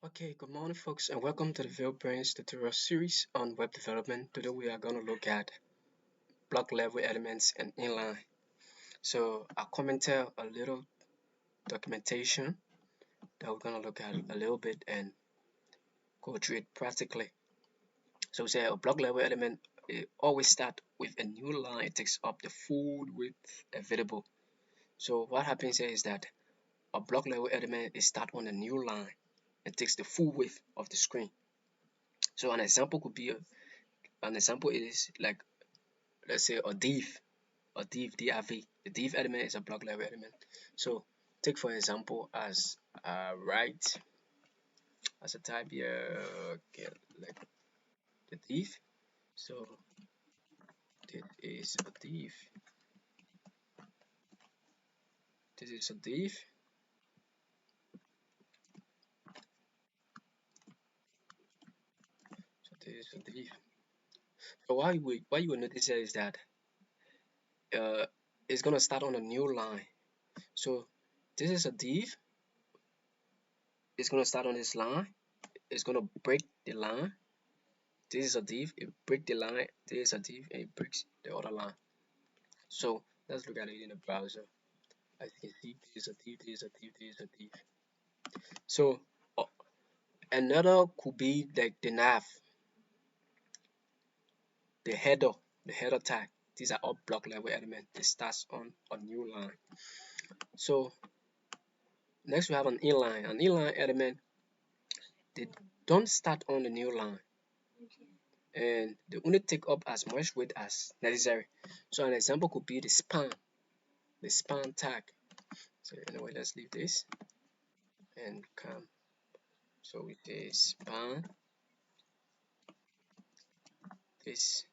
Okay, good morning, folks, and welcome to the VailBrains tutorial series on web development. Today, we are going to look at block level elements and inline. So, I'll commentate a little documentation that we're going to look at a little bit and go through it practically. So, we say a block level element it always start with a new line. It takes up the full width available. So, what happens here is that a block level element is start on a new line. It takes the full width of the screen. So, an example could be an example is like, let's say a div. The div element is a block level element. So take for example as right as a type here, okay, like the div. So this is a div. This is a div. So this is a div. So why you will notice here is that uh, it's gonna start on a new line. So this is a div. It's gonna start on this line. It's gonna break the line. This is a div. It breaks the line. This is a div, and it breaks the other line. So let's look at it in the browser. As you can see, this is a div, this is a div, this is a div. So another could be like the nav, the header, the header tag. These are all block level elements. It starts on a new line. So next we have an inline. An inline element, they don't start on the new line. And they only take up as much width as necessary. So an example could be the span tag. So anyway, let's leave this and come. So with the span, this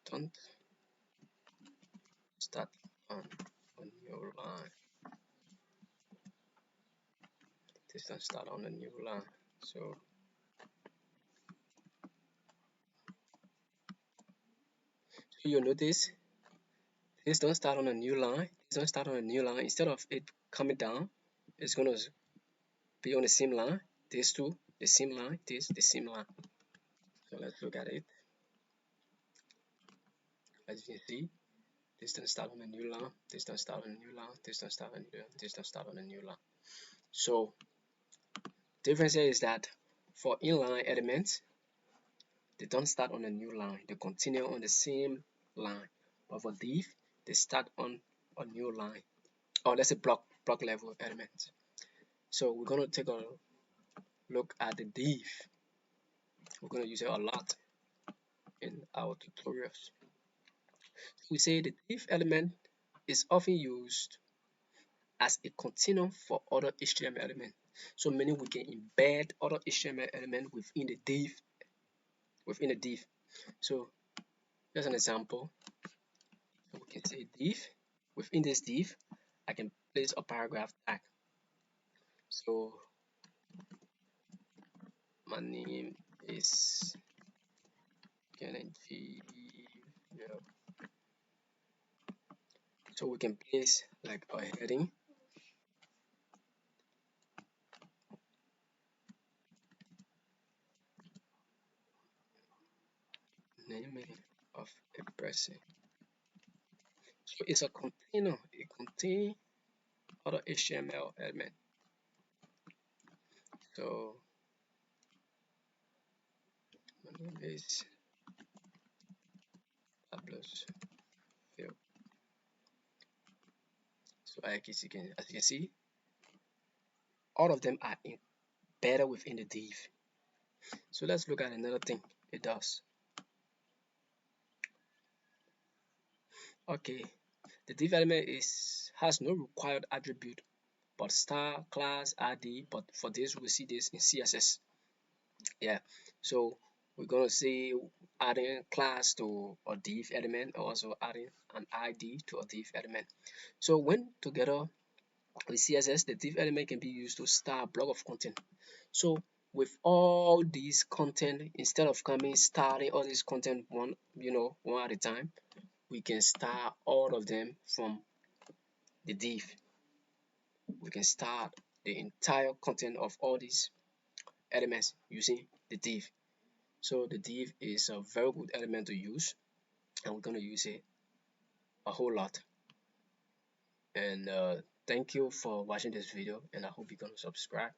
don't start on your line. This don't start on a new line. So you notice this don't start on a new line. This don't start on a new line. Instead of it coming down, it's gonna be on the same line. These two, the same line. This the same line. So let's look at it. As you can see, this don't start on a new line. This don't start on a new line. This don't start on a new line. This don't start on a new line. So difference here is that for inline elements, they don't start on a new line. They continue on the same line. But for div, they start on a new line. Or let's say block level element. So we're gonna take a look at the div. We're gonna use it a lot in our tutorials. We say the div element is often used as a continuum for other HTML elements. So meaning we can embed other HTML element within the div. So here's an example. So we can say div. Within this div, I can place a paragraph tag. So my name is Kennedy. Yeah. So we can place like a heading, name of a person. So it's a container. It contains other HTML element. So my name is Pablo's field. So as you can see, all of them are embedded within the div. So let's look at another thing it does. Okay, the div element has no required attribute but star, class, ID, but for this we'll see this in CSS. Yeah, so we're gonna see adding class to a div element, also adding an ID to a div element. So when together with CSS, the div element can be used to start a block of content. So with all these content, instead of starting all this content one at a time, we can start all of them from the div. We can start the entire content of all these elements using the div. So the div is a very good element to use, and we're going to use it a whole lot. And thank you for watching this video, and I hope you're going to subscribe.